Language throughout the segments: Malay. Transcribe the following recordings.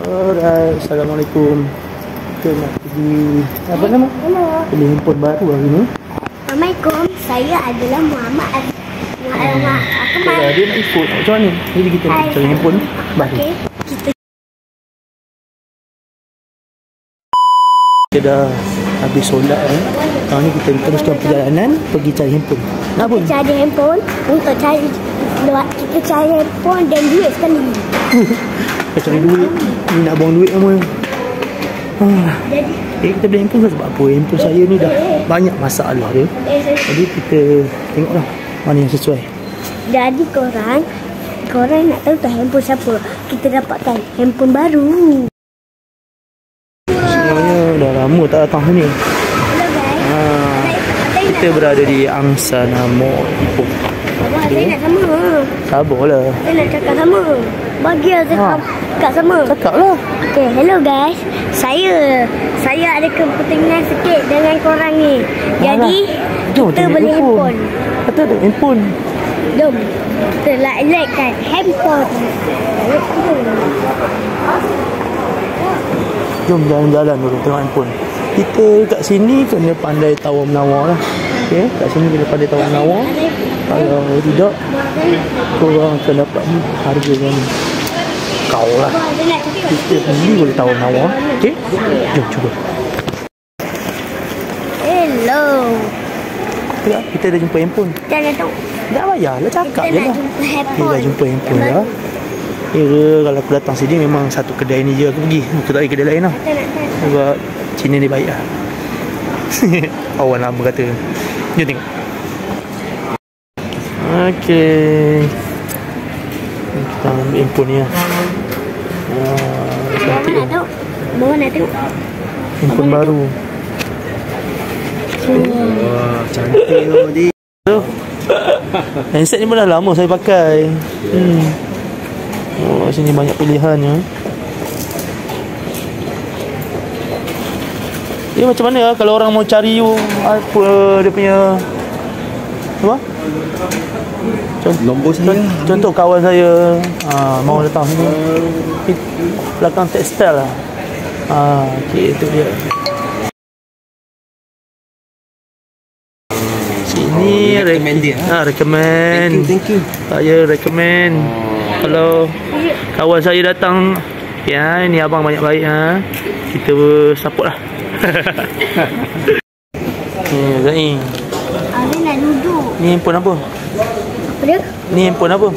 Alright, Assalamualaikum. Kita nak pergi apa nama? Beli handphone baru hari ni. Assalamualaikum. Saya adalah Muhammad Akmal. Dia nak ikut macam mana? Jadi kita nak cari handphone baru. Okay. Kita dah habis solat Sekarang ni kita teruskan perjalanan pergi cari handphone. Nak pun? Cari handphone untuk cari kita cari handphone dan duit sekali. Kita cari duit. Ni nak buang duit semua. Kita beli handphone sebab apa? Handphone saya ni dah banyak masalah dia. Jadi kita tengoklah mana yang sesuai. Jadi korang nak tahu tak handphone siapa? Kita dapatkan handphone baru. Sebenarnya dah lama tak datang sini. Hello guys. Kita berada di Angsana Mall Ipoh. Abang, saya nak sama. Sabarlah. Saya nak cakap sama. Bagi saya cakap sama. Cakap lah. Okay, hello guys. Saya ada kepentingan sikit dengan korang ni. Jadi, kita beli handphone. Kata ada handphone. Jom. Kita like-kan handphone. Jom jalan-jalan dulu tengok handphone. Kita kat sini kena pandai tawar menawar lah. Okay, kat sini kena pandai tawar menawar. Kalau tidak, korang akan dapat harga yang kau lah. Kita sendiri boleh tawar menawar. Okay, jom cuba. Hello. Kita dah jumpa handphone. Jangan tahu. Tak payahlah cakap je lah. Kita dah jumpa handphone dah. Kalau aku datang sini memang satu kedai ni je aku pergi. Aku tak pergi kedai lain lah. Sebab Cina ni baik lah. Kawan lama kata. Jom tengok. Okay, kita ambil handphone ni lah. Cantik lah. Bawa nak tengok handphone baru. Wah, cantik tu. Handset ni pun dah lama saya pakai. Sini banyak pilihannya. Dia macam mana kalau orang mau cari apa dia punya apa? Nombor saya. Contoh kawan saya mau datang sini. Belakang tekstil lah. Okey, itu dia. Sini recommend dia. Recommend. Thank you. Saya recommend. Kalau kawan saya datang, ya ini abang banyak baik kita support lah. Ni Zain. Abang nak duduk. Ni handphone apa? Apa dia? Ni handphone apa?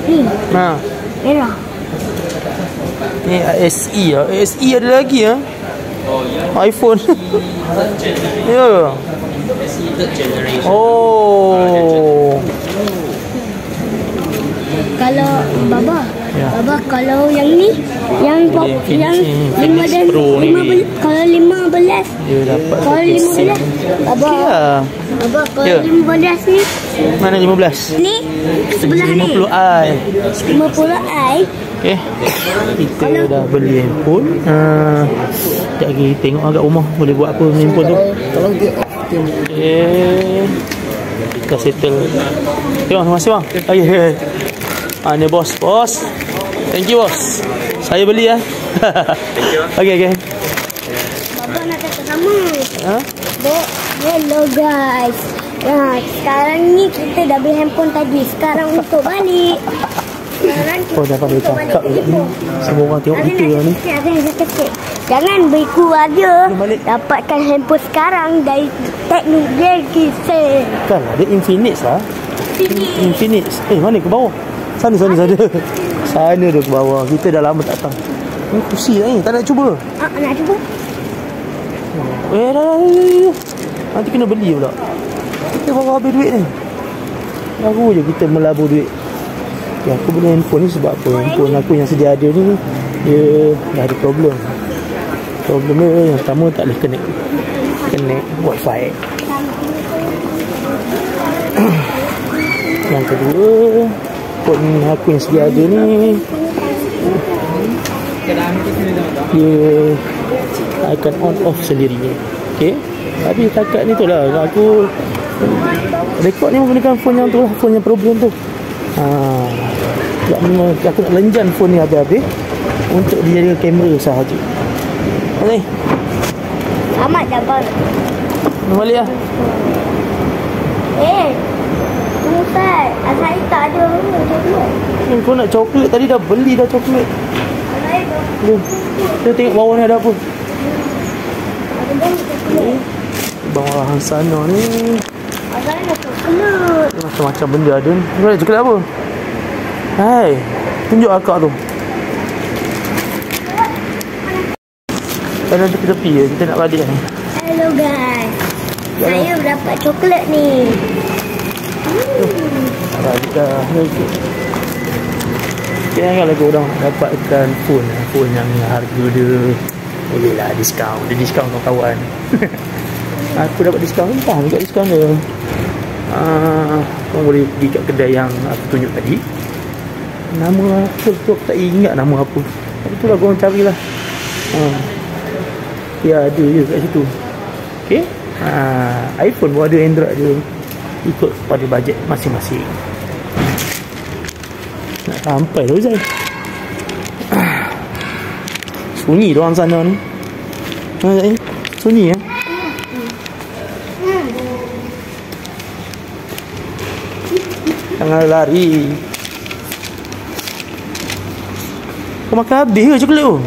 Ni. Merah. Ni SE lah. SE ada lagi iPhone. Ya. Oh. Kalau Baba kalau yang ni yang 15 kalau 15 dia dapat kalau 15 Baba kalau 15 ni mana 15 ni sebelah ni 50i okey, kita dah beli handphone. Sekejap lagi tengok agak rumah boleh buat apa handphone tu. Tolong dia. Kita settle. Terima kasih bang. Okay. Ni bos. Thank you bos. Saya beli ya. Okay. Baba nak kata sama. Hello guys. Sekarang ni kita dah beli handphone tadi. Sekarang untuk balik. Dapat boleh cakap ni. Semua orang tengok kita ni. Jangan beriku aja. Dapatkan handphone sekarang dari teknologi kita. Kan ada Infinix lah. Infinix. Mana ke bawah? Sana. Sana tu ke bawah. Kita dah lama tak datang. Ni kursi lah ni. Tak nak cuba? Nak cuba? Dah. Nanti kena beli pula. Kita baru habis duit ni. Baru je kita melabur duit. Ya, aku beli handphone ni sebab apa? Handphone aku yang sedia ada ni dia dah ada problem. Problem dia yang pertama tak boleh connect wifi. Yang kedua, phone aku yang sedia ada ni dia akan on off sendiri. Okey. Tapi takat ni tu lah aku rekod ni menggunakan phone yang tu lah, phone yang problem tu. Aku nak lenjan phone ni habis-habis. untuk dijadikan kamera sahaja. Okey. Amat dah bang. Balik lah. Tunggu Ustaz. Saya tak ada coklat. Kau nak coklat? Tadi dah beli dah coklat. Saya tu. Jom. Kita tengok bawah ni ada apa. Ada bang coklat. Bawah sana ni Saya ada coklat. macam-macam benda ada ni. Kau ada coklat apa? Hai, tunjuk akak tu. Ada tepi-tepi je. Kita nak balik ni. Hello guys. Saya dapat coklat ni. Balik dah. Okay, kalau korang dapatkan phone yang harga dia boleh lah diskaun. Dia diskaun kawan-kawan. Aku dapat diskaun. Entah juga diskaun dia. Korang boleh pergi kat kedai yang aku tunjuk tadi. Nama aku tak ingat nama apa. Itulah korang carilah. Ya ada je kat situ. Okay. iPhone pun ada, Android dia. Ikut pada bajet masing-masing. Nak sampai tu Zai. Sunyi tu orang sana ni. Zai, sunyi ya. Jangan lari. Kau makan habis ke coklat tu?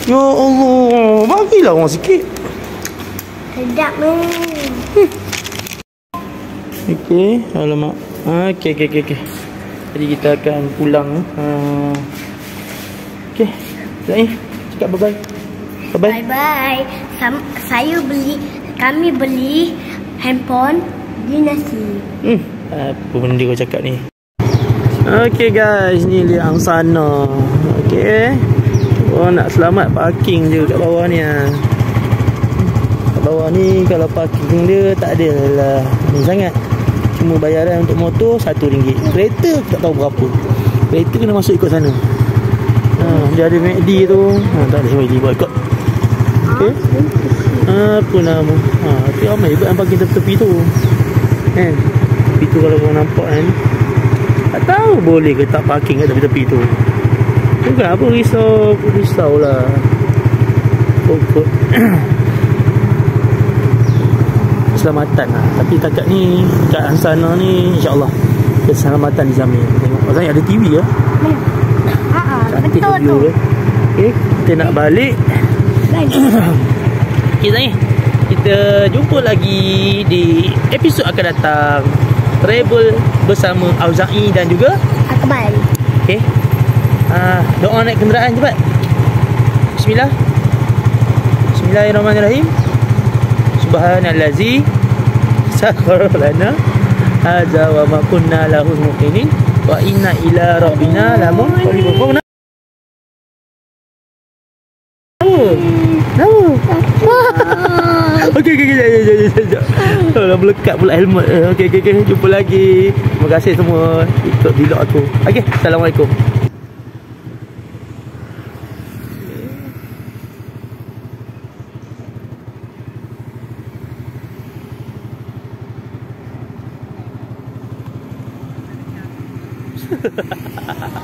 Ya Allah, bagilah orang sikit. Sedap ni. Okey, alamak. Okey. Jadi kita akan pulang. Okey. Zai, cakap bye-bye. Bye-bye. Bye-bye. Kami beli handphone di nasi. Apa benda kau cakap ni? Okey guys, ni liang sana. Okey. Oh, nak selamat parking je kat bawah ni ah. Kat bawah ni kalau parking dia tak ada lah ni sangat. Cuma bayaran untuk motor RM1. Kereta tak tahu berapa. Kereta kena masuk ikut sana. Dia ada MACD tu. Tak ada MACD buat ikut. Okey. Apa nama? Tu ramai juga yang parking tepi tu. Kan? Tepi tu kalau korang nampak kan. Tak tahu boleh ke tak parking kat tepi-tepi tu. Kenapa risau lah. Pokok keselamatan lah. Tapi takat ni kat sana ni InsyaAllah keselamatan dijamin. Tengok pasal ada TV lah. Cantik Betul view tu. lah. Okay, kita nak balik. Okay Zai, kita jumpa lagi di episod akan datang. Travel bersama Auza'i dan juga Akmal. Okay. Doa naik kenderaan cepat. Bismillah. Bismillahirrahmanirrahim. Subhanallazi sakhkhara lana hadza wa ma kunna lahu muqinin wa inna ila rabbina lamunqalibun. Okey. Dah melekat pula helmet. Okey. Jumpa lagi. Terima kasih semua ikut vlog aku. Okey, Assalamualaikum. Ha ha ha.